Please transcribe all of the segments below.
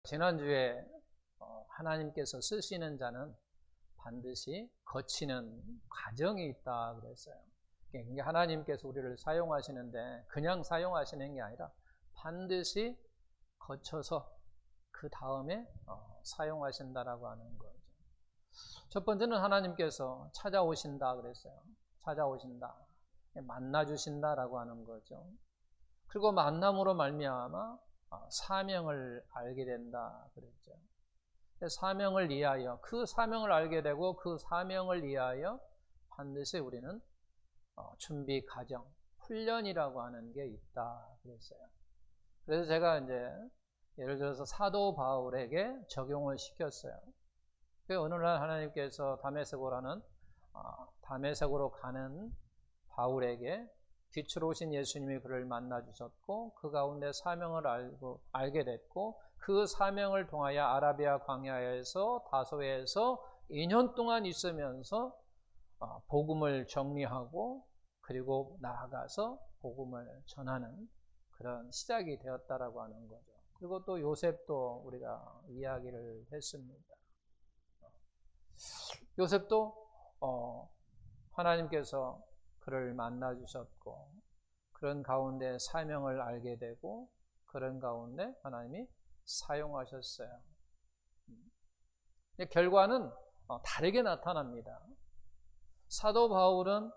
지난주에 하나님께서 쓰시는 자는 반드시 거치는 과정이 있다 그랬어요. 그러니까 하나님께서 우리를 사용하시는데 그냥 사용하시는 게 아니라 반드시 거쳐서 그 다음에 사용하신다라고 하는 거죠. 첫 번째는 하나님께서 찾아오신다 그랬어요. 찾아오신다, 만나주신다라고 하는 거죠. 그리고 만남으로 말미암아 사명을 알게 된다 그랬죠. 사명을 위하여, 그 사명을 알게 되고 그 사명을 위하여 반드시 우리는 준비 과정, 훈련이라고 하는 게 있다 그랬어요. 그래서 제가 이제 예를 들어서 사도 바울에게 적용을 시켰어요. 어느 날 하나님께서 다메섹으로 가는 바울에게 뒤로 오신 예수님이 그를 만나 주셨고 그 가운데 사명을 알게 됐고 그 사명을 통하여 아라비아 광야에서 다소에서 2년 동안 있으면서 복음을 정리하고 그리고 나아가서 복음을 전하는 그런 시작이 되었다라고 하는 거죠. 그리고 또 요셉도 우리가 이야기를 했습니다. 요셉도 하나님께서 그를 만나 주셨고 그런 가운데 사명을 알게 되고 그런 가운데 하나님이 사용하셨어요. 결과는 다르게 나타납니다. 사도 바울은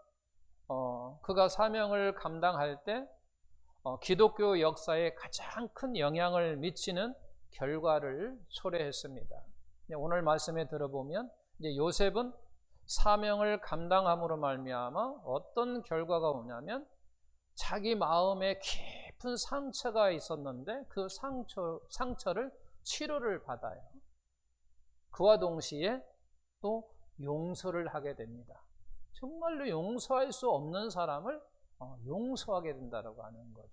그가 사명을 감당할 때 기독교 역사에 가장 큰 영향을 미치는 결과를 초래했습니다. 오늘 말씀에 들어보면 이제 요셉은 사명을 감당함으로 말미암아 어떤 결과가 오냐면 자기 마음에 깊은 상처가 있었는데 그 상처를 치료를 받아요. 그와 동시에 또 용서를 하게 됩니다. 정말로 용서할 수 없는 사람을 용서하게 된다고 하는 거죠.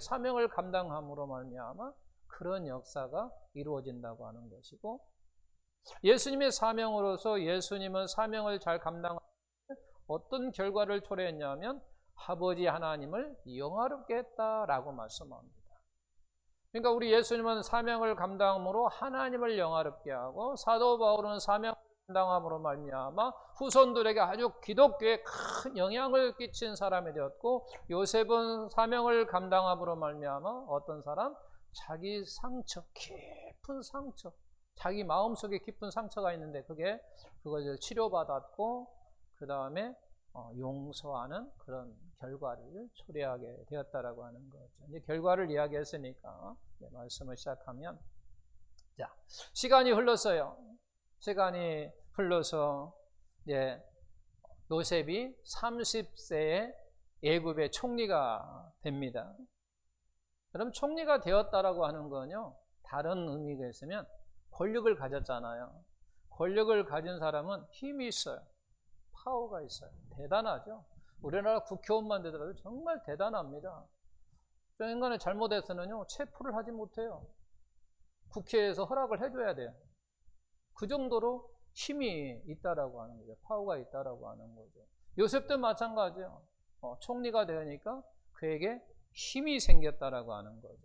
사명을 감당함으로 말미암아 그런 역사가 이루어진다고 하는 것이고 예수님의 사명으로서 예수님은 사명을 잘 감당하는 어떤 결과를 초래했냐면 아버지 하나님을 영화롭게 했다라고 말씀합니다. 그러니까 우리 예수님은 사명을 감당함으로 하나님을 영화롭게 하고 사도 바울은 사명을 감당함으로 말미암아 후손들에게 아주 기독교에 큰 영향을 끼친 사람이 되었고 요셉은 사명을 감당함으로 말미암아 어떤 사람? 자기 상처, 깊은 상처, 자기 마음속에 깊은 상처가 있는데 그것을 치료받았고 그 다음에 용서하는 그런 결과를 초래하게 되었다라고 하는 거죠. 이제 결과를 이야기했으니까 말씀을 시작하면 자, 시간이 흘렀어요. 시간이 흘러서 이제 요셉이 30세에 애굽의 총리가 됩니다. 그럼 총리가 되었다라고 하는 건요, 다른 의미가 있으면 권력을 가졌잖아요. 권력을 가진 사람은 힘이 있어요. 파워가 있어요. 대단하죠. 우리나라 국회의원만 되더라도 정말 대단합니다. 저 인간이 잘못해서는요, 체포를 하지 못해요. 국회에서 허락을 해줘야 돼요. 그 정도로 힘이 있다라고 하는 거죠. 파워가 있다라고 하는 거죠. 요셉도 마찬가지예요. 총리가 되니까 그에게 힘이 생겼다라고 하는 거죠.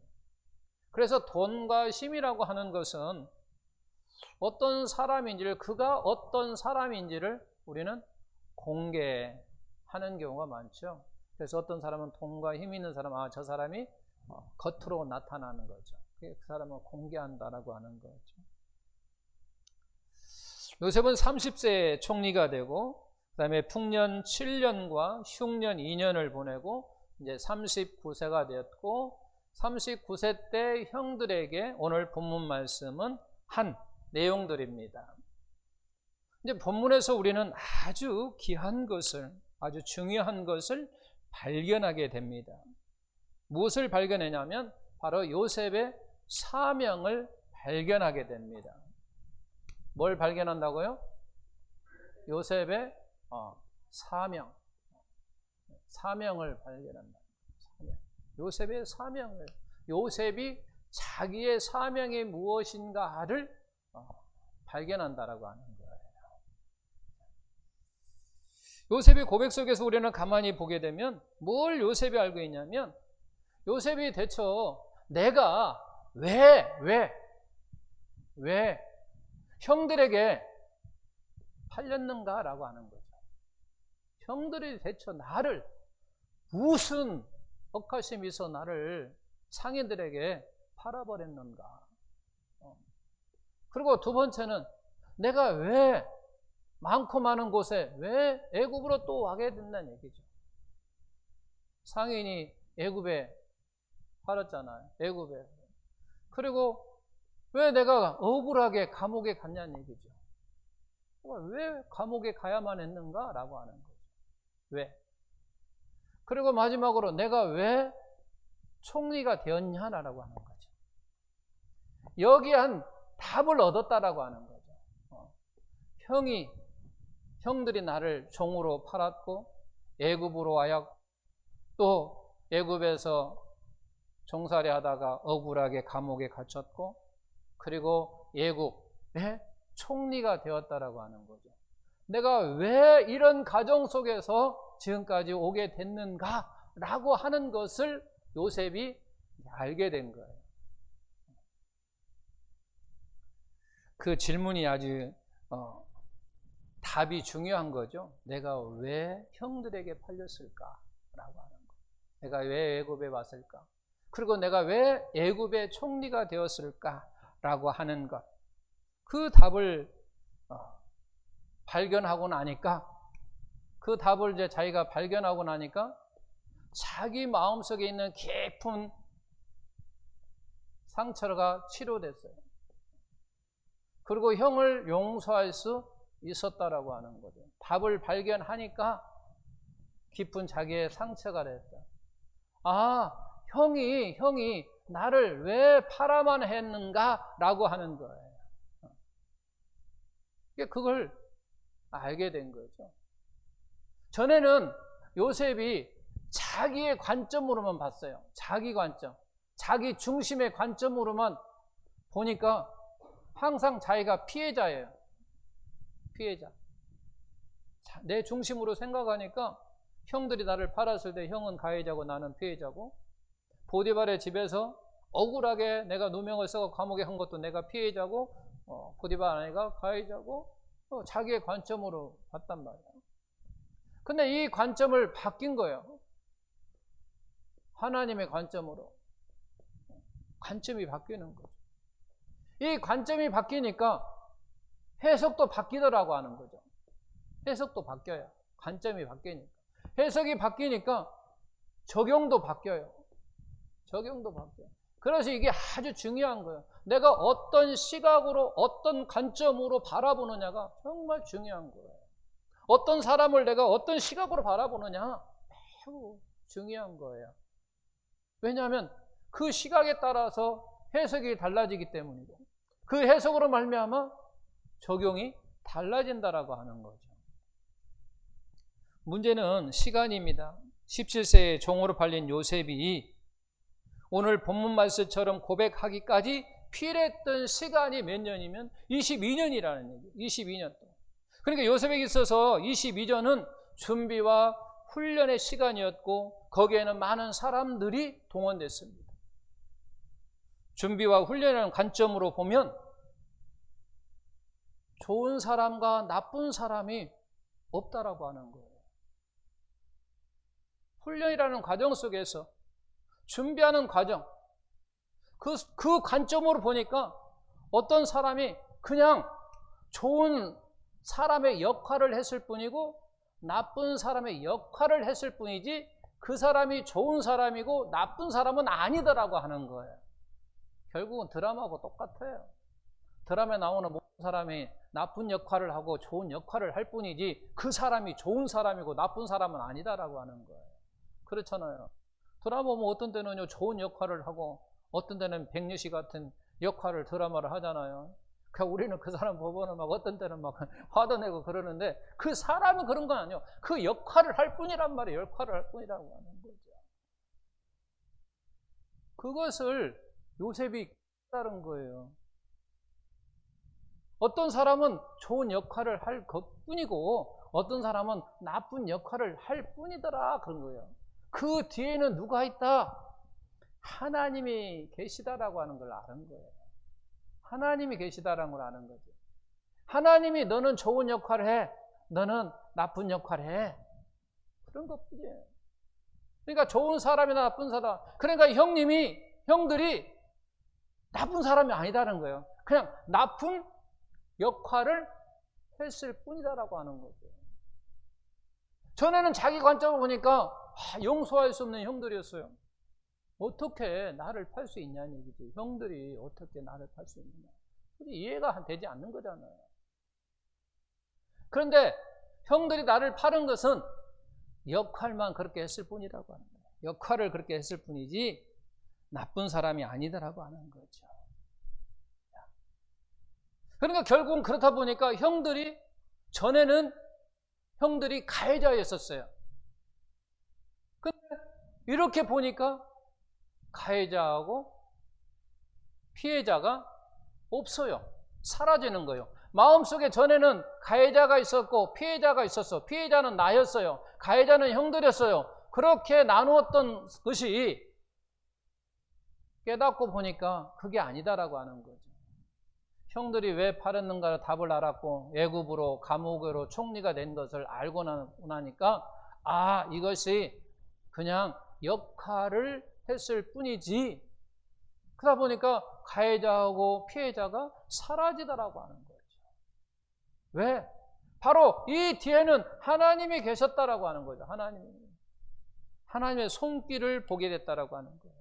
그래서 돈과 힘이라고 하는 것은 어떤 사람인지를, 그가 어떤 사람인지를 우리는 공개하는 경우가 많죠. 그래서 어떤 사람은 돈과 힘이 있는 사람, 저 사람이 겉으로 나타나는 거죠. 그 사람을 공개한다라고 하는 거죠. 요셉은 30세에 총리가 되고 그 다음에 풍년 7년과 흉년 2년을 보내고 이제 39세가 되었고 39세 때 형들에게 오늘 본문 말씀은 한 내용들입니다. 이제 본문에서 우리는 아주 귀한 것을, 아주 중요한 것을 발견하게 됩니다. 무엇을 발견했냐면 바로 요셉의 사명을 발견하게 됩니다. 뭘 발견한다고요? 요셉의 사명을 발견한다. 요셉의 사명을, 요셉이 자기의 사명이 무엇인가를 발견한다라고 하는 거예요. 요셉의 고백 속에서 우리는 가만히 보게 되면 뭘 요셉이 알고 있냐면 요셉이 대처 내가 왜 왜 형들에게 팔렸는가라고 하는 거죠. 형들이 대체 나를 무슨 억하심이 있어 나를 상인들에게 팔아버렸는가. 그리고 두 번째는 내가 왜 많고 많은 곳에 왜 애굽으로 또 와게 된다는 얘기죠. 상인이 애굽에 팔았잖아요. 애굽에. 그리고 왜 내가 억울하게 감옥에 갔냐는 얘기죠. 왜 감옥에 가야만 했는가라고 하는 거죠. 왜? 그리고 마지막으로 내가 왜 총리가 되었냐라고 하는 거죠. 여기에 한 답을 얻었다라고 하는 거죠. 형들이 나를 종으로 팔았고 애굽으로 와야 또 애굽에서 종살이 하다가 억울하게 감옥에 갇혔고 그리고 애굽의 총리가 되었다라고 하는 거죠. 내가 왜 이런 가정 속에서 지금까지 오게 됐는가라고 하는 것을 요셉이 알게 된 거예요. 그 질문이 아주 답이 중요한 거죠. 내가 왜 형들에게 팔렸을까라고 하는 거. 내가 왜 애굽에 왔을까? 그리고 내가 왜 애굽의 총리가 되었을까라고 하는 것. 그 답을 발견하고 나니까 그 답을 이제 자기가 발견하고 나니까 자기 마음속에 있는 깊은 상처가 치료됐어요. 그리고 형을 용서할 수 있었다라고 하는 거죠. 답을 발견하니까 깊은 자기의 상처가 됐다. 아, 형이 나를 왜 팔아만 했는가라고 하는 거예요. 그걸 알게 된 거죠. 전에는 요셉이 자기의 관점으로만 봤어요. 자기 관점, 자기 중심의 관점으로만 보니까 항상 자기가 피해자예요. 피해자. 내 중심으로 생각하니까 형들이 나를 팔았을 때 형은 가해자고 나는 피해자고, 보디발의 집에서 억울하게 내가 누명을 써서 감옥에 한 것도 내가 피해자고, 보디발 아내가 가해자고, 자기의 관점으로 봤단 말이에요. 근데 이 관점을 바뀐 거예요. 하나님의 관점으로. 관점이 바뀌는 거죠. 이 관점이 바뀌니까 해석도 바뀌더라고 하는 거죠. 해석도 바뀌어요. 관점이 바뀌니까. 해석이 바뀌니까 적용도 바뀌어요. 적용도 바뀌어요. 그래서 이게 아주 중요한 거예요. 내가 어떤 시각으로, 어떤 관점으로 바라보느냐가 정말 중요한 거예요. 어떤 사람을 내가 어떤 시각으로 바라보느냐 매우 중요한 거예요. 왜냐하면 그 시각에 따라서 해석이 달라지기 때문이고, 그 해석으로 말미암아 적용이 달라진다라고 하는 거죠. 문제는 시간입니다. 17세에 종으로 팔린 요셉이 오늘 본문 말씀처럼 고백하기까지 필요했던 시간이 몇 년이면 22년이라는 얘기예요. 22년 동안. 그러니까 요셉에게 있어서 22년은 준비와 훈련의 시간이었고, 거기에는 많은 사람들이 동원됐습니다. 준비와 훈련이라는 관점으로 보면 좋은 사람과 나쁜 사람이 없다라고 하는 거예요. 훈련이라는 과정 속에서 준비하는 과정, 그 관점으로 보니까 어떤 사람이 그냥 좋은 사람의 역할을 했을 뿐이고 나쁜 사람의 역할을 했을 뿐이지 그 사람이 좋은 사람이고 나쁜 사람은 아니더라고 하는 거예요. 결국은 드라마하고 똑같아요. 드라마에 나오는 모든 사람이 나쁜 역할을 하고 좋은 역할을 할 뿐이지 그 사람이 좋은 사람이고 나쁜 사람은 아니다라고 하는 거예요. 그렇잖아요. 드라마 보면 어떤 때는요 좋은 역할을 하고 어떤 때는 백유씨 같은 역할을 드라마를 하잖아요. 그러니까 우리는 그 사람 보고는 막 어떤 때는 막 화도 내고 그러는데 그 사람은 그런 건 아니에요. 그 역할을 할 뿐이란 말이에요. 역할을 할 뿐이라고 하는 거죠. 그것을 요셉이 깨달은 거예요. 어떤 사람은 좋은 역할을 할 것뿐이고 어떤 사람은 나쁜 역할을 할 뿐이더라 그런 거예요. 그 뒤에는 누가 있다? 하나님이 계시다라고 하는 걸 아는 거예요. 하나님이 계시다라는 걸 아는 거죠. 하나님이 너는 좋은 역할을 해, 너는 나쁜 역할을 해. 그런 것뿐이에요. 그러니까 좋은 사람이나 나쁜 사람, 그러니까 형들이 나쁜 사람이 아니다는 거예요. 그냥 나쁜 역할을 했을 뿐이다라고 하는 거죠. 전에는 자기 관점을 보니까 용서할 수 없는 형들이었어요. 어떻게 나를 팔 수 있냐는 얘기지. 형들이 어떻게 나를 팔 수 있느냐. 이해가 되지 않는 거잖아요. 그런데 형들이 나를 파는 것은 역할만 그렇게 했을 뿐이라고 하는 거예요. 역할을 그렇게 했을 뿐이지 나쁜 사람이 아니다라고 하는 거죠. 그러니까 결국은 그렇다 보니까 전에는 형들이 가해자였었어요. 근데 이렇게 보니까 가해자하고 피해자가 없어요. 사라지는 거예요. 마음속에 전에는 가해자가 있었고 피해자가 있었어. 피해자는 나였어요. 가해자는 형들이었어요. 그렇게 나누었던 것이 깨닫고 보니까 그게 아니다라고 하는 거죠. 형들이 왜 팔았는가를 답을 알았고 애굽으로 감옥으로 총리가 된 것을 알고 나니까 이것이 그냥 역할을 했을 뿐이지, 그러다 보니까 가해자하고 피해자가 사라지더라고 하는 거죠. 왜? 바로 이 뒤에는 하나님이 계셨다라고 하는 거죠. 하나님의 손길을 보게 됐다라고 하는 거예요.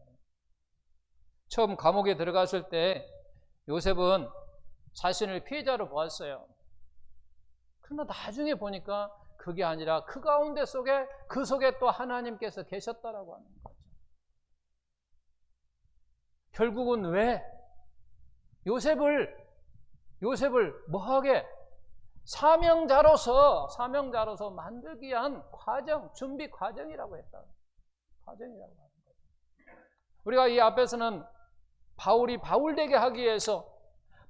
처음 감옥에 들어갔을 때 요셉은 자신을 피해자로 보았어요. 그러나 나중에 보니까 그게 아니라 그 가운데 그 속에 또 하나님께서 계셨다라고 하는 거죠. 결국은 왜 요셉을 뭐하게 사명자로서 만들기 위한 준비 과정이라고 했다. 과정이라고 하는 거죠. 우리가 이 앞에서는 바울이 바울되게 하기 위해서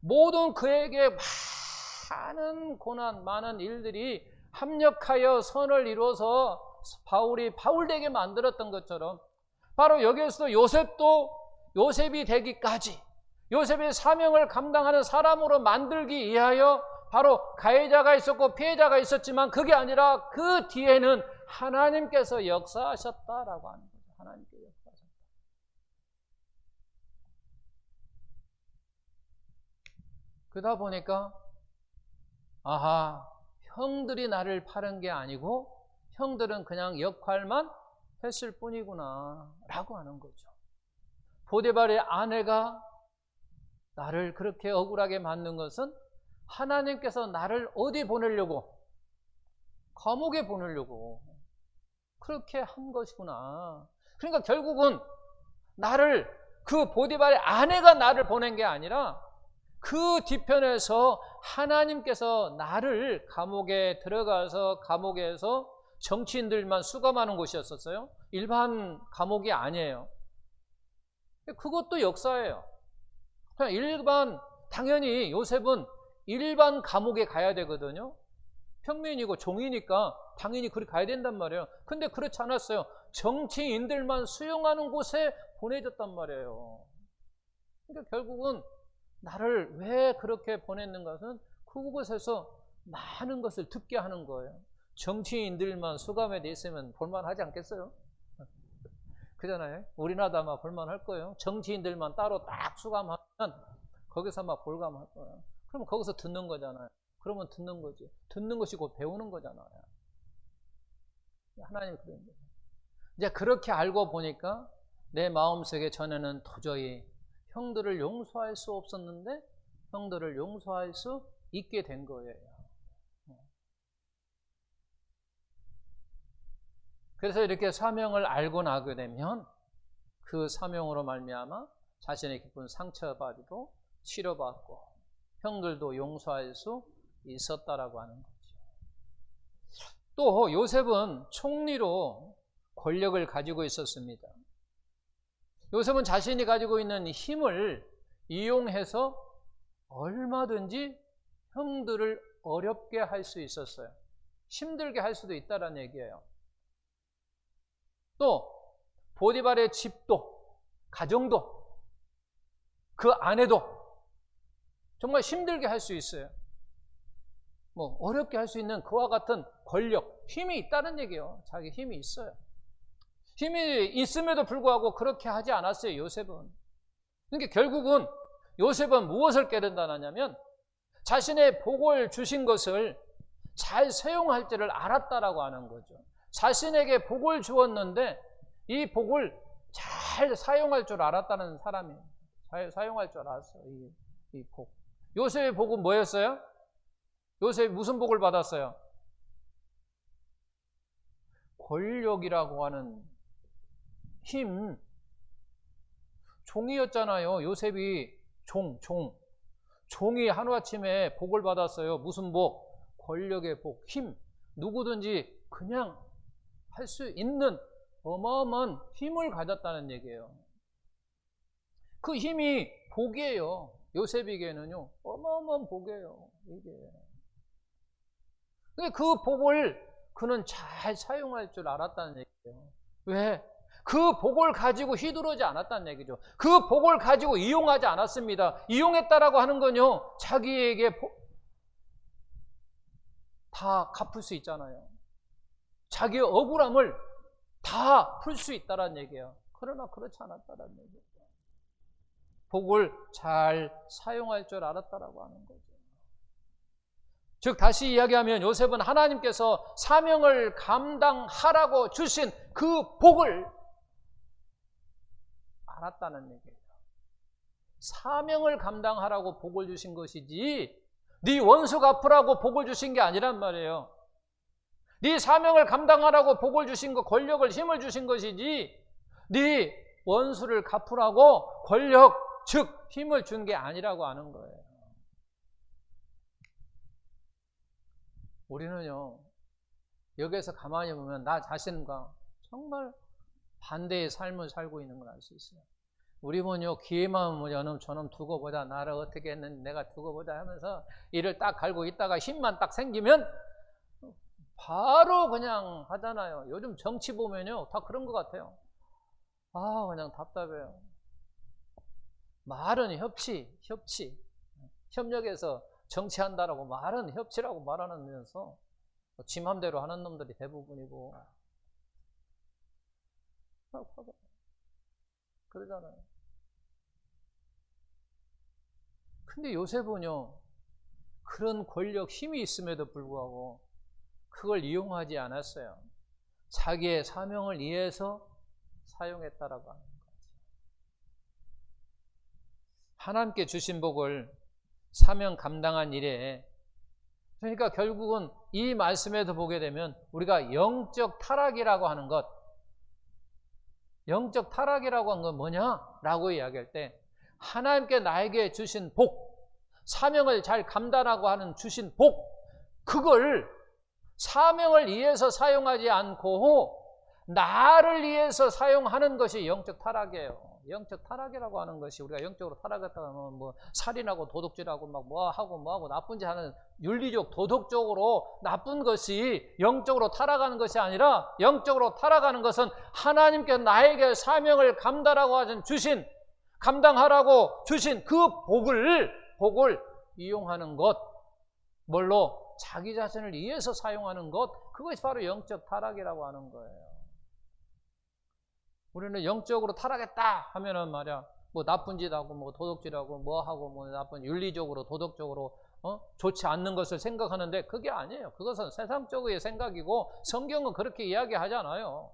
모든 그에게 많은 고난, 많은 일들이 합력하여 선을 이루어서 바울이 바울되게 만들었던 것처럼 바로 여기에서도 요셉이 되기까지 요셉의 사명을 감당하는 사람으로 만들기 위하여 바로 가해자가 있었고 피해자가 있었지만 그게 아니라 그 뒤에는 하나님께서 역사하셨다라고 하는 거죠. 하나님께서 역사하셨다. 그러다 보니까 형들이 나를 파는 게 아니고 형들은 그냥 역할만 했을 뿐이구나 라고 하는 거죠. 보디발의 아내가 나를 그렇게 억울하게 만든 것은 하나님께서 나를 어디 보내려고? 감옥에 보내려고 그렇게 한 것이구나. 그러니까 결국은 그 보디발의 아내가 나를 보낸 게 아니라 그 뒤편에서 하나님께서 나를 감옥에 들어가서 감옥에서 정치인들만 수감하는 곳이었었어요. 일반 감옥이 아니에요. 그것도 역사예요. 그냥 당연히 요셉은 일반 감옥에 가야 되거든요. 평민이고 종이니까 당연히 그리 가야 된단 말이에요. 근데 그렇지 않았어요. 정치인들만 수용하는 곳에 보내졌단 말이에요. 그러니까 결국은 나를 왜 그렇게 보냈는가 것은 그곳에서 많은 것을 듣게 하는 거예요. 정치인들만 수감에 돼 있으면 볼만하지 않겠어요? 그잖아요. 우리나라도 아마 볼만할 거예요. 정치인들만 따로 딱 수감하면 거기서 막 볼감할 거예요. 그러면 거기서 듣는 거잖아요. 그러면 듣는 거지. 듣는 것이 곧 배우는 거잖아요. 하나님이 그런 거예요. 이제 그렇게 알고 보니까 내 마음속에 전에는 도저히 형들을 용서할 수 없었는데 형들을 용서할 수 있게 된 거예요. 그래서 이렇게 사명을 알고 나게 되면 그 사명으로 말미암아 자신의 깊은 상처받고 치료받고 형들도 용서할 수 있었다라고 하는 거죠. 또 요셉은 총리로 권력을 가지고 있었습니다. 요셉은 자신이 가지고 있는 힘을 이용해서 얼마든지 형들을 어렵게 할 수 있었어요. 힘들게 할 수도 있다는 얘기예요. 또 보디발의 집도, 가정도, 그 아내도 정말 힘들게 할 수 있어요. 뭐 어렵게 할 수 있는 그와 같은 권력, 힘이 있다는 얘기예요. 자기 힘이 있어요. 힘이 있음에도 불구하고 그렇게 하지 않았어요, 요셉은. 그러니까 결국은 요셉은 무엇을 깨닫느냐면 자신의 복을 주신 것을 잘 사용할 줄을 알았다라고 하는 거죠. 자신에게 복을 주었는데 이 복을 잘 사용할 줄 알았다는 사람이에요. 잘 사용할 줄 알았어요, 이 복. 요셉의 복은 뭐였어요? 요셉이 무슨 복을 받았어요? 권력이라고 하는 힘. 종이었잖아요. 요셉이 종이 하루아침에 복을 받았어요. 무슨 복? 권력의 복, 힘. 누구든지 그냥 할 수 있는 어마어마한 힘을 가졌다는 얘기예요. 그 힘이 복이에요. 요셉에게는요, 어마어마한 복이에요, 이게. 근데 그 복을 그는 잘 사용할 줄 알았다는 얘기예요. 왜? 그 복을 가지고 휘두르지 않았다는 얘기죠. 그 복을 가지고 이용하지 않았습니다. 이용했다라고 하는 건요, 자기에게 다 갚을 수 있잖아요. 자기의 억울함을 다 풀 수 있다는 얘기예요. 그러나 그렇지 않았다는 얘기예요. 복을 잘 사용할 줄 알았다라고 하는 거죠. 즉 다시 이야기하면 요셉은 하나님께서 사명을 감당하라고 주신 그 복을 알았다는 얘기예요. 사명을 감당하라고 복을 주신 것이지 네 원수 갚으라고 복을 주신 게 아니란 말이에요. 네 사명을 감당하라고 복을 주신 것, 권력을, 힘을 주신 것이지 네 원수를 갚으라고 권력, 즉 힘을 준 게 아니라고 하는 거예요. 우리는요, 여기에서 가만히 보면 나 자신과 정말 반대의 삶을 살고 있는 걸 알 수 있어요. 우리 보면요, 기회만 오면 저놈 두고 보자, 나를 어떻게 했는지 내가 두고 보자 하면서 일을 딱 갈고 있다가 힘만 딱 생기면 바로 그냥 하잖아요. 요즘 정치 보면요, 다 그런 것 같아요. 아, 그냥 답답해요. 말은 협력해서 정치한다라고 말은 협치라고 말하면서 지 맘대로 하는 놈들이 대부분이고 그러잖아요. 근데 요셉은요, 그런 권력, 힘이 있음에도 불구하고 그걸 이용하지 않았어요. 자기의 사명을 이해해서 사용했다라고 하는 거죠. 하나님께 주신 복을 사명 감당한 일에, 그러니까 결국은 이 말씀에도 보게 되면 우리가 영적 타락이라고 하는 것, 영적 타락이라고 하는 건 뭐냐라고 이야기할 때 하나님께 나에게 주신 복, 사명을 잘 감당하고 하는 주신 복, 그걸 사명을 위해서 사용하지 않고 나를 위해서 사용하는 것이 영적 타락이에요. 영적 타락이라고 하는 것이, 우리가 영적으로 타락했다 하면 뭐 살인하고 도둑질하고 막 뭐하고 나쁜 짓 하는 윤리적 도덕적으로 나쁜 것이 영적으로 타락하는 것이 아니라, 영적으로 타락하는 것은 하나님께 나에게 사명을 감당하라고 주신 그 복을 이용하는 것, 뭘로? 자기 자신을 위해서 사용하는 것, 그것이 바로 영적 타락이라고 하는 거예요. 우리는 영적으로 타락했다 하면은 말이야, 뭐 나쁜 짓 하고 뭐 도둑질하고 뭐 하고 뭐 나쁜 윤리적으로 도덕적으로 좋지 않는 것을 생각하는데 그게 아니에요. 그것은 세상적의 생각이고 성경은 그렇게 이야기하지 않아요.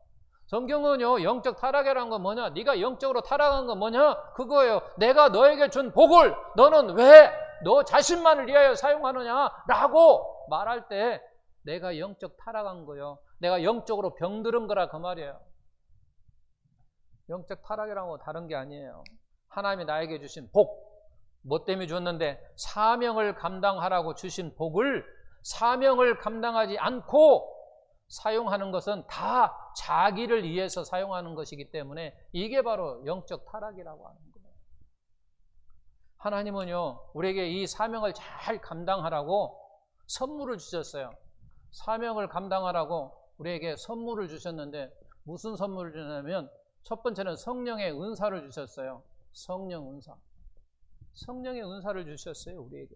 성경은요, 영적 타락이라는 건 뭐냐? 네가 영적으로 타락한 건 뭐냐? 그거예요. 내가 너에게 준 복을 너는 왜 너 자신만을 위하여 사용하느냐라고 말할 때 내가 영적 타락한 거예요. 내가 영적으로 병들은 거라 그 말이에요. 영적 타락이라는 건 다른 게 아니에요. 하나님이 나에게 주신 복, 뭐 때문에 줬는데? 사명을 감당하라고 주신 복을 사명을 감당하지 않고 사용하는 것은 다 자기를 위해서 사용하는 것이기 때문에 이게 바로 영적 타락이라고 하는 거예요. 하나님은요, 우리에게 이 사명을 잘 감당하라고 선물을 주셨어요. 사명을 감당하라고 우리에게 선물을 주셨는데 무슨 선물을 주냐면 첫 번째는 성령의 은사를 주셨어요. 성령 은사. 성령의 은사를 주셨어요, 우리에게.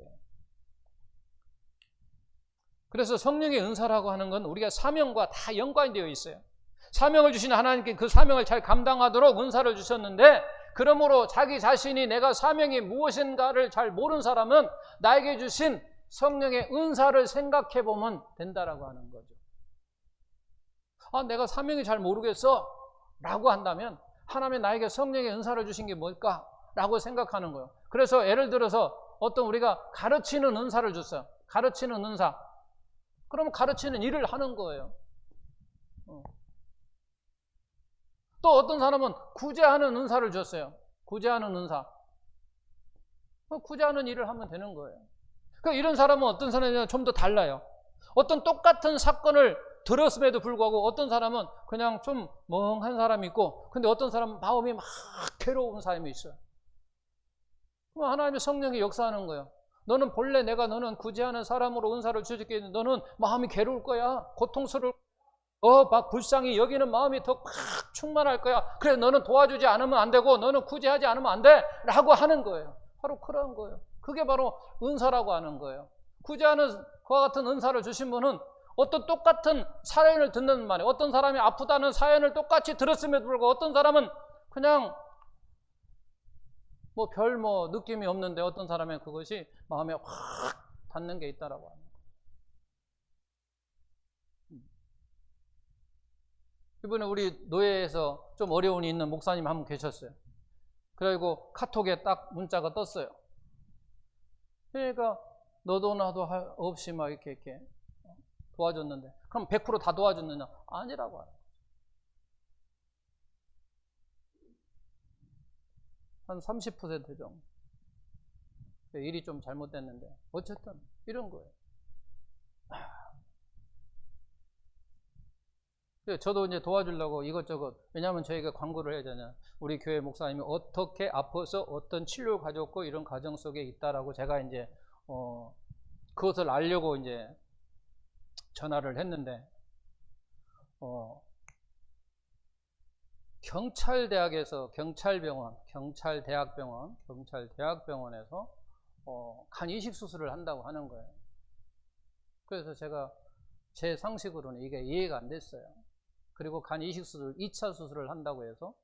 그래서 성령의 은사라고 하는 건 우리가 사명과 다 연관이 되어 있어요. 사명을 주신 하나님께 그 사명을 잘 감당하도록 은사를 주셨는데, 그러므로 자기 자신이 내가 사명이 무엇인가를 잘 모르는 사람은 나에게 주신 성령의 은사를 생각해 보면 된다라고 하는 거죠. 내가 사명이 잘 모르겠어 라고 한다면 하나님이 나에게 성령의 은사를 주신 게 뭘까? 라고 생각하는 거예요. 그래서 예를 들어서 어떤 우리가 가르치는 은사를 줬어요. 가르치는 은사. 그러면 가르치는 일을 하는 거예요. 또 어떤 사람은 구제하는 은사를 줬어요. 구제하는 은사. 구제하는 일을 하면 되는 거예요. 그러니까 이런 사람은 어떤 사람이냐 좀 더 달라요. 어떤 똑같은 사건을 들었음에도 불구하고 어떤 사람은 그냥 좀 멍한 사람이 있고, 근데 어떤 사람은 마음이 막 괴로운 사람이 있어요. 그럼 하나님의 성령이 역사하는 거예요. 너는 본래 내가 너는 구제하는 사람으로 은사를 주셨기 때문에 너는 마음이 괴로울 거야. 고통스러울 거야. 막 불쌍히 여기는 마음이 더 팍 충만할 거야. 그래서 너는 도와주지 않으면 안 되고 너는 구제하지 않으면 안 돼 라고 하는 거예요. 바로 그런 거예요. 그게 바로 은사라고 하는 거예요. 구제하는 그와 같은 은사를 주신 분은 어떤 똑같은 사연을 듣는 말이에요. 어떤 사람이 아프다는 사연을 똑같이 들었음에도 불구하고 어떤 사람은 그냥 별 느낌이 없는데 어떤 사람은 그것이 마음에 확 닿는 게 있다라고 합니다. 이번에 우리 노예에서 좀 어려움이 있는 목사님 한 분 계셨어요. 그리고 카톡에 딱 문자가 떴어요. 그러니까 너도 나도 없이 막 이렇게 도와줬는데, 그럼 100% 다 도와줬느냐? 아니라고 하는 거죠. 한 30% 정도. 일이 좀 잘못됐는데 어쨌든 이런 거예요. 저도 이제 도와주려고 이것저것, 왜냐하면 저희가 광고를 해야 되잖아요. 우리 교회 목사님이 어떻게 아파서 어떤 치료를 가졌고 이런 과정 속에 있다라고 제가 이제 그것을 알려고 이제 전화를 했는데, 경찰대학에서 경찰대학병원에서 간 이식 수술을 한다고 하는 거예요. 그래서 제가 제 상식으로는 이게 이해가 안 됐어요. 그리고 간 이식 수술 2차 수술을 한다고 해서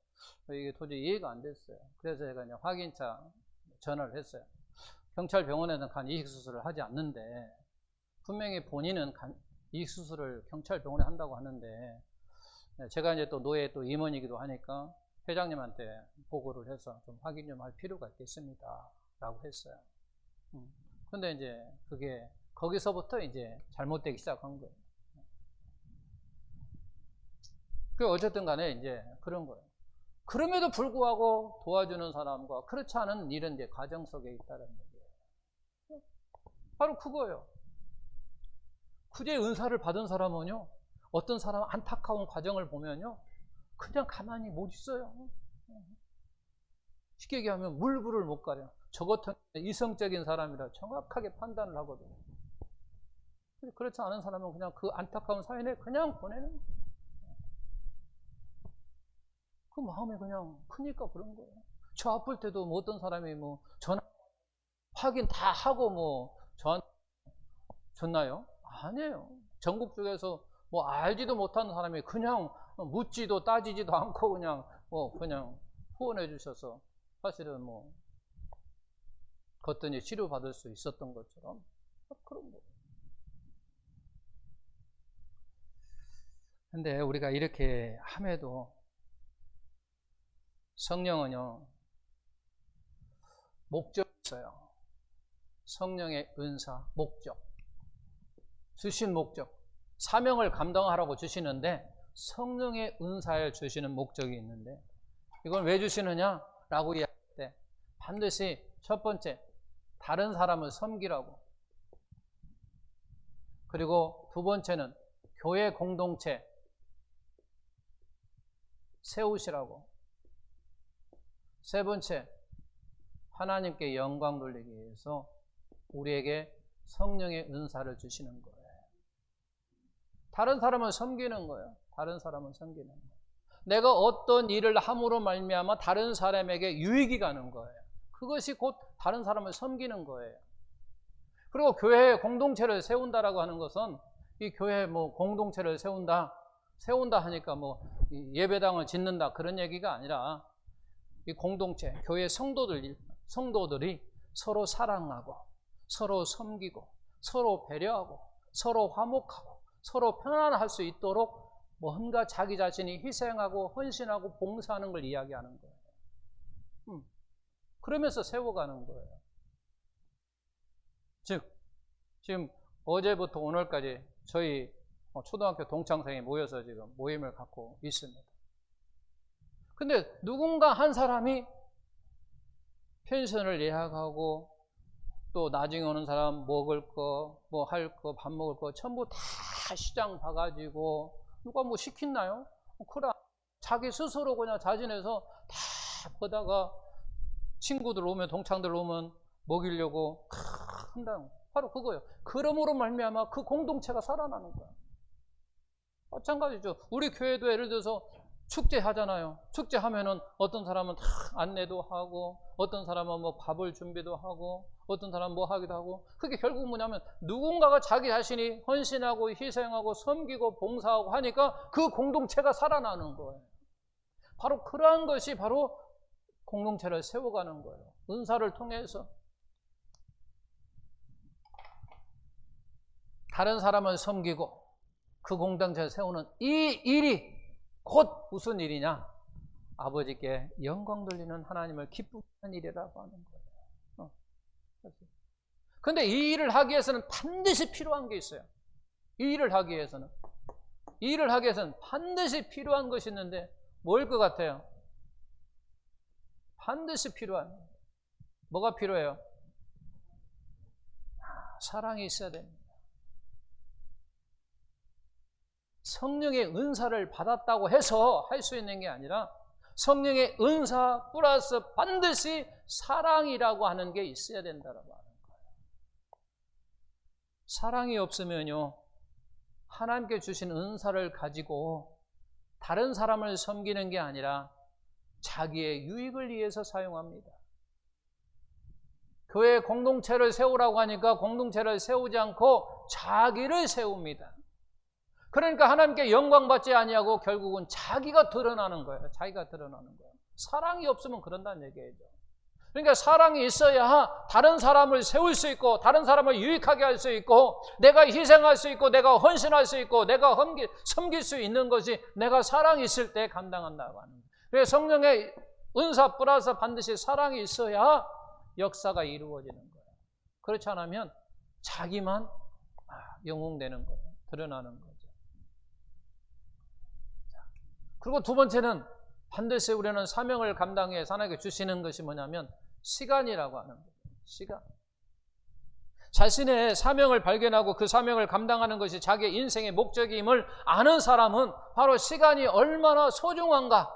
이게 도저히 이해가 안 됐어요. 그래서 제가 이제 확인차 전화를 했어요. 경찰병원에는 간 이식 수술을 하지 않는데 분명히 본인은 간 이식 수술을 경찰병원에 한다고 하는데, 제가 이제 또 노예 또 임원이기도 하니까 회장님한테 보고를 해서 좀 확인 좀 할 필요가 있겠습니다 라고 했어요. 근데 이제 그게 거기서부터 이제 잘못되기 시작한 거예요. 어쨌든 간에 이제 그런 거예요. 그럼에도 불구하고 도와주는 사람과 그렇지 않은 일은 이제 과정 속에 있다는 얘기예요. 바로 그거예요. 구제의 은사를 받은 사람은요, 어떤 사람 안타까운 과정을 보면요, 그냥 가만히 못 있어요. 쉽게 얘기하면 물불을 못 가려. 저 같은 이성적인 사람이라 정확하게 판단을 하거든요. 그렇지 않은 사람은 그냥 그 안타까운 사연에 그냥 보내는 거예요. 그 마음이 그냥 크니까 그런 거예요. 저 아플 때도 어떤 사람이 전화 확인 다 하고 저한테 줬나요? 아니에요. 전국 쪽에서 알지도 못하는 사람이 그냥 묻지도 따지지도 않고 그냥 후원해 주셔서 사실은 그랬더니 치료받을 수 있었던 것처럼 그런 거예요. 근데 우리가 이렇게 함에도 성령은요, 목적이 있어요. 성령의 은사, 목적. 주신 목적. 사명을 감당하라고 주시는데 성령의 은사를 주시는 목적이 있는데, 이걸 왜 주시느냐 라고 이야기할 때 반드시 첫 번째, 다른 사람을 섬기라고. 그리고 두 번째는 교회 공동체 세우시라고. 세 번째, 하나님께 영광 돌리기 위해서 우리에게 성령의 은사를 주시는 거예요. 다른 사람을 섬기는 거예요. 다른 사람을 섬기는 거예요. 내가 어떤 일을 함으로 말미암아 다른 사람에게 유익이 가는 거예요. 그것이 곧 다른 사람을 섬기는 거예요. 그리고 교회에 공동체를 세운다라고 하는 것은 이 교회에 뭐 공동체를 세운다 하니까 뭐 예배당을 짓는다 그런 얘기가 아니라 이 공동체, 교회 성도들이 서로 사랑하고 서로 섬기고 서로 배려하고 서로 화목하고 서로 편안할 수 있도록 뭔가 자기 자신이 희생하고 헌신하고 봉사하는 걸 이야기하는 거예요. 그러면서 세워가는 거예요. 즉 지금 어제부터 오늘까지 저희 초등학교 동창생이 모여서 지금 모임을 갖고 있습니다. 근데 누군가 한 사람이 펜션을 예약하고 또 나중에 오는 사람 먹을 거, 뭐 할 거, 밥 먹을 거 전부 다 시장 봐가지고 누가 뭐 시켰나요? 그래 자기 스스로 그냥 자진해서 다 보다가 친구들 오면 동창들 오면 먹이려고 한다는 바로 그거예요. 그러므로 말미암아 그 공동체가 살아나는 거야. 마찬가지죠. 우리 교회도 예를 들어서 축제 하잖아요. 축제 하면은 어떤 사람은 다 안내도 하고 어떤 사람은 뭐 밥을 준비도 하고 어떤 사람은 뭐 하기도 하고 그게 결국 뭐냐면 누군가가 자기 자신이 헌신하고 희생하고 섬기고 봉사하고 하니까 그 공동체가 살아나는 거예요. 바로 그러한 것이 바로 공동체를 세워가는 거예요. 은사를 통해서 다른 사람을 섬기고 그 공동체를 세우는 이 일이 곧 무슨 일이냐? 아버지께 영광 돌리는 하나님을 기쁘게 하는 일이라고 하는 거예요. 그런데 이 일을 하기 위해서는 반드시 필요한 게 있어요. 이 일을 하기 위해서는 반드시 필요한 것이 있는데 뭘 것 같아요? 반드시 필요한 뭐가 필요해요? 사랑이 있어야 됩니다. 성령의 은사를 받았다고 해서 할 수 있는 게 아니라 성령의 은사 플러스 반드시 사랑이라고 하는 게 있어야 된다고 하는 거예요. 사랑이 없으면요, 하나님께 주신 은사를 가지고 다른 사람을 섬기는 게 아니라 자기의 유익을 위해서 사용합니다. 교회 공동체를 세우라고 하니까 공동체를 세우지 않고 자기를 세웁니다. 그러니까 하나님께 영광 받지 아니하고 결국은 자기가 드러나는 거예요. 자기가 드러나는 거예요. 사랑이 없으면 그런다는 얘기죠. 그러니까 사랑이 있어야 다른 사람을 세울 수 있고 다른 사람을 유익하게 할 수 있고 내가 희생할 수 있고 내가 헌신할 수 있고 내가 섬길 수 있는 것이 내가 사랑이 있을 때 감당한다고 하는 거예요. 그래서 성령의 은사 플러스 반드시 사랑이 있어야 역사가 이루어지는 거예요. 그렇지 않으면 자기만 영웅되는 거예요. 드러나는 거예요. 그리고 두 번째는 반드시 우리는 사명을 감당해 하나님께 주시는 것이 뭐냐면 시간이라고 하는 거예요. 시간. 자신의 사명을 발견하고 그 사명을 감당하는 것이 자기의 인생의 목적임을 아는 사람은 바로 시간이 얼마나 소중한가,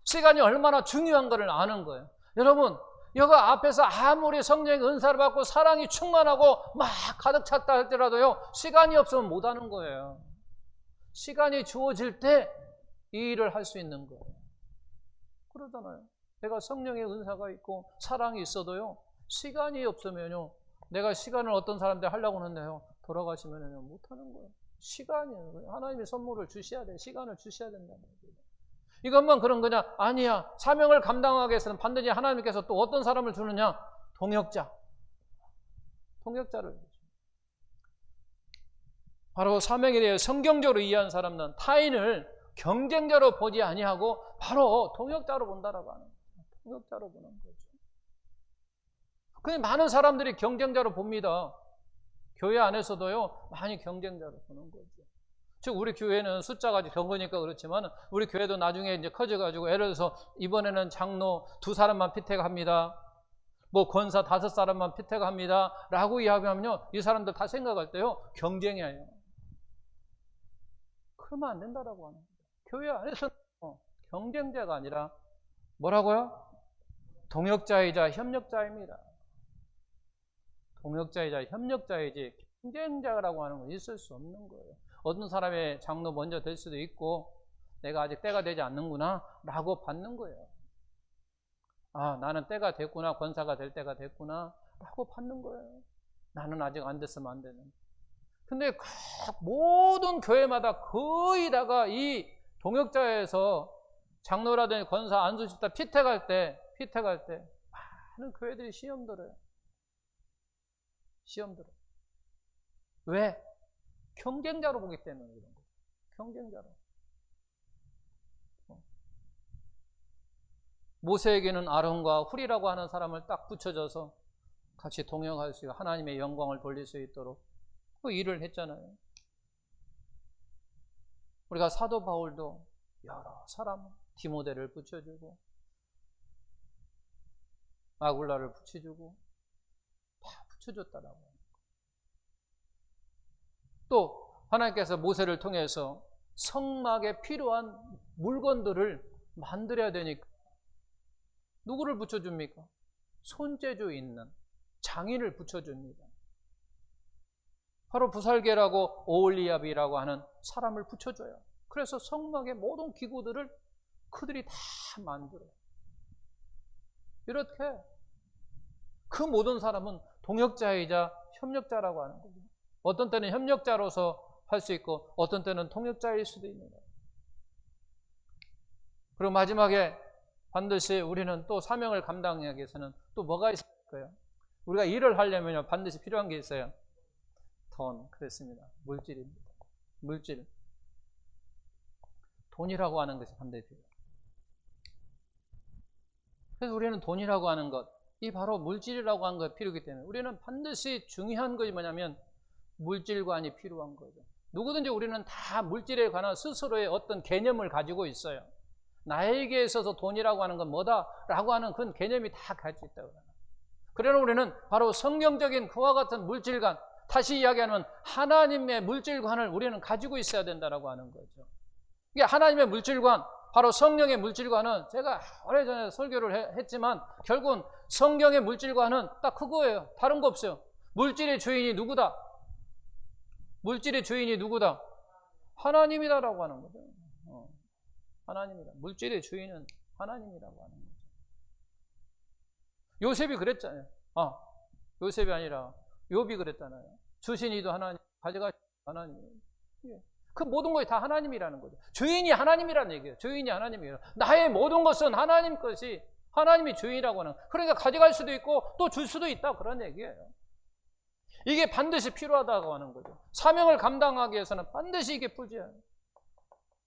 시간이 얼마나 중요한가를 아는 거예요. 여러분, 여기 앞에서 아무리 성령의 은사를 받고 사랑이 충만하고 막 가득 찼다 할지라도요, 시간이 없으면 못하는 거예요. 시간이 주어질 때 이 일을 할 수 있는 거예요. 그러잖아요. 내가 성령의 은사가 있고 사랑이 있어도요, 시간이 없으면요, 내가 시간을 어떤 사람들 하려고 하는데요, 돌아가시면요, 못하는 거예요. 시간이에요. 하나님의 선물을 주셔야 돼. 시간을 주셔야 된다는 거예요. 이것만 그런 거냐? 아니야. 사명을 감당하기 위해서는 반드시 하나님께서 또 어떤 사람을 주느냐? 동역자를 주죠. 바로 사명에 대해 성경적으로 이해한 사람은 타인을 경쟁자로 보지 아니하고 바로 동역자로 본다라고 하는 거예요. 동역자로 보는 거죠. 근데 많은 사람들이 경쟁자로 봅니다. 교회 안에서도요, 많이 경쟁자로 보는 거죠. 즉 우리 교회는 숫자가 적으니까 그렇지만 우리 교회도 나중에 이제 커져가지고 예를 들어서 이번에는 장로 2사람만 피택합니다. 뭐 권사 5사람만 피택합니다. 라고 이야기하면요, 이 사람들 다 생각할 때요, 경쟁이에요. 그러면 안 된다라고 하는 거예요. 교회 안에서 경쟁자가 아니라 뭐라고요? 동역자이자 협력자입니다. 동역자이자 협력자이지 경쟁자라고 하는 건 있을 수 없는 거예요. 어떤 사람의 장로 먼저 될 수도 있고 내가 아직 때가 되지 않는구나 라고 받는 거예요. 아, 나는 때가 됐구나, 권사가 될 때가 됐구나 라고 받는 거예요. 나는 아직 안 됐으면 안 되는. 근데 모든 교회마다 거의 다가 이 동역자에서 장로라든지 권사 안수집사 피택할 때 많은 교회들이 시험 들어요. 시험 들어요. 왜? 경쟁자로 보기 때문에 그런 거죠. 경쟁자로. 모세에게는 아론과 훌이라고 하는 사람을 딱 붙여줘서 같이 동역할 수 있고 하나님의 영광을 돌릴 수 있도록 그 일을 했잖아요. 우리가 사도 바울도 여러 사람, 디모데를 붙여주고 아굴라를 붙여주고 다 붙여줬다라고 합니다. 또 하나님께서 모세를 통해서 성막에 필요한 물건들을 만들어야 되니까 누구를 붙여줍니까? 손재주 있는 장인을 붙여줍니다. 바로 부살개라고 오홀리압이라고 하는 사람을 붙여줘요. 그래서 성막의 모든 기구들을 그들이 다 만들어요. 이렇게 그 모든 사람은 동역자이자 협력자라고 하는 거죠. 어떤 때는 협력자로서 할 수 있고 어떤 때는 동역자일 수도 있는 거예요. 그리고 마지막에 반드시 우리는 또 사명을 감당하기 위해서는 또 뭐가 있을까요? 우리가 일을 하려면 반드시 필요한 게 있어요. 돈, 그렇습니다. 물질입니다. 물질. 돈이라고 하는 것이 반드시 필요해요. 그래서 우리는 돈이라고 하는 것, 이 바로 물질이라고 하는 것이 필요하기 때문에 우리는 반드시 중요한 것이 뭐냐면 물질관이 필요한 거죠. 누구든지 우리는 다 물질에 관한 스스로의 어떤 개념을 가지고 있어요. 나에게 있어서 돈이라고 하는 건 뭐다라고 하는 그런 개념이 다 가지고 있다고 합니다. 그러나 우리는 바로 성경적인 그와 같은 물질관, 다시 이야기하면 하나님의 물질관을 우리는 가지고 있어야 된다라고 하는 거죠. 이게 하나님의 물질관, 바로 성령의 물질관은 제가 오래전에 설교를 했지만 결국은 성경의 물질관은 딱 그거예요. 다른 거 없어요. 물질의 주인이 누구다? 물질의 주인이 누구다? 하나님이다라고 하는 거죠. 하나님이다. 물질의 주인은 하나님이라고 하는 거죠. 요셉이 그랬잖아요. 요셉이 아니라 욥이 그랬잖아요. 주신 이도 하나님, 가져가신 하나님. 그 모든 것이 다 하나님이라는 거죠. 주인이 하나님이라는 얘기예요. 주인이 하나님이에요. 나의 모든 것은 하나님 것이, 하나님이 주인이라고 하는. 그러니까 가져갈 수도 있고 또 줄 수도 있다, 그런 얘기예요. 이게 반드시 필요하다고 하는 거죠. 사명을 감당하기 위해서는 반드시 이게 필요해요.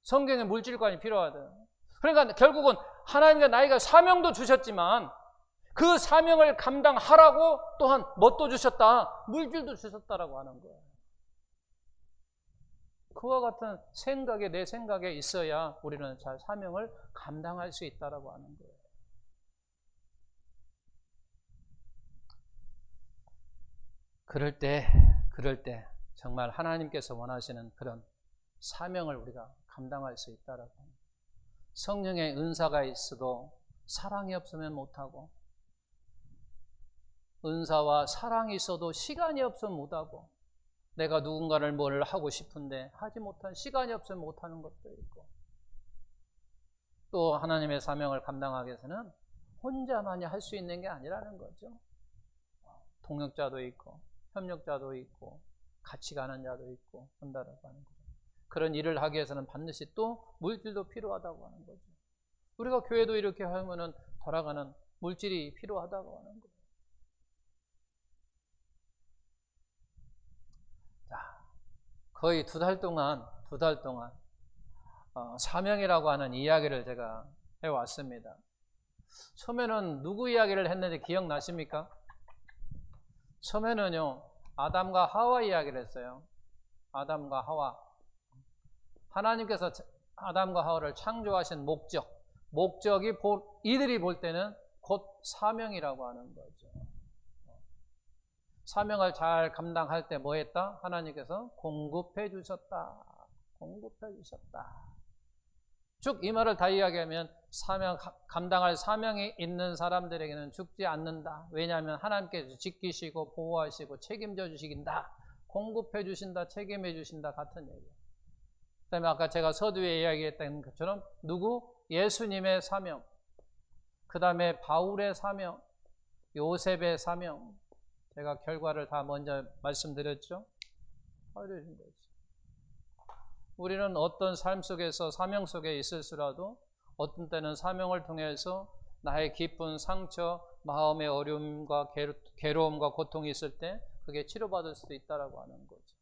성경의 물질관이 필요하다. 그러니까 결국은 하나님과 나이가 사명도 주셨지만 그 사명을 감당하라고 또한 뭣도 주셨다? 물질도 주셨다라고 하는 거예요. 그와 같은 생각에, 내 생각에 있어야 우리는 잘 사명을 감당할 수 있다라고 하는 거예요. 그럴 때 정말 하나님께서 원하시는 그런 사명을 우리가 감당할 수 있다라고 합니다. 성령의 은사가 있어도 사랑이 없으면 못하고, 은사와 사랑이 있어도 시간이 없으면 못하고, 내가 누군가를 뭘 하고 싶은데 하지 못한, 시간이 없으면 못하는 것도 있고, 또 하나님의 사명을 감당하기 위해서는 혼자만이 할 수 있는 게 아니라는 거죠. 동역자도 있고 협력자도 있고 같이 가는 자도 있고 한다라고 하는 거죠. 그런 일을 하기 위해서는 반드시 또 물질도 필요하다고 하는 거죠. 우리가 교회도 이렇게 하면은 돌아가는 물질이 필요하다고 하는 거예요. 자, 거의 두 달 동안 사명이라고 하는 이야기를 제가 해왔습니다. 처음에는 누구 이야기를 했는지 기억나십니까? 처음에는요, 아담과 하와 이야기를 했어요. 아담과 하와. 하나님께서 아담과 하와를 창조하신 목적이 이들이 볼 때는 곧 사명이라고 하는 거죠. 사명을 잘 감당할 때 뭐 했다? 하나님께서 공급해 주셨다. 공급해 주셨다. 쭉 이 말을 다 이야기하면 감당할 사명이 있는 사람들에게는 죽지 않는다. 왜냐하면 하나님께서 지키시고 보호하시고 책임져 주시긴다. 공급해 주신다. 책임해 주신다. 같은 얘기예요. 그다음에 아까 제가 서두에 이야기했던 것처럼 누구? 예수님의 사명. 그 다음에 바울의 사명, 요셉의 사명, 제가 결과를 다 먼저 말씀드렸죠. 우리는 어떤 삶 속에서 사명 속에 있을수라도 어떤 때는 사명을 통해서 나의 기쁜 상처, 마음의 어려움과 괴로움과 고통이 있을 때 그게 치료받을 수도 있다라고 하는 거죠.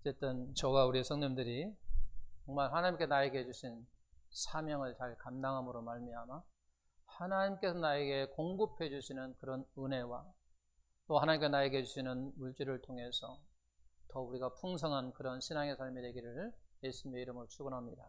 어쨌든 저와 우리 성도님들이 정말 하나님께 나에게 주신 사명을 잘 감당함으로 말미암아 하나님께서 나에게 공급해 주시는 그런 은혜와 또 하나님께서 나에게 주시는 물질을 통해서 더 우리가 풍성한 그런 신앙의 삶이 되기를 예수님의 이름으로 축원합니다.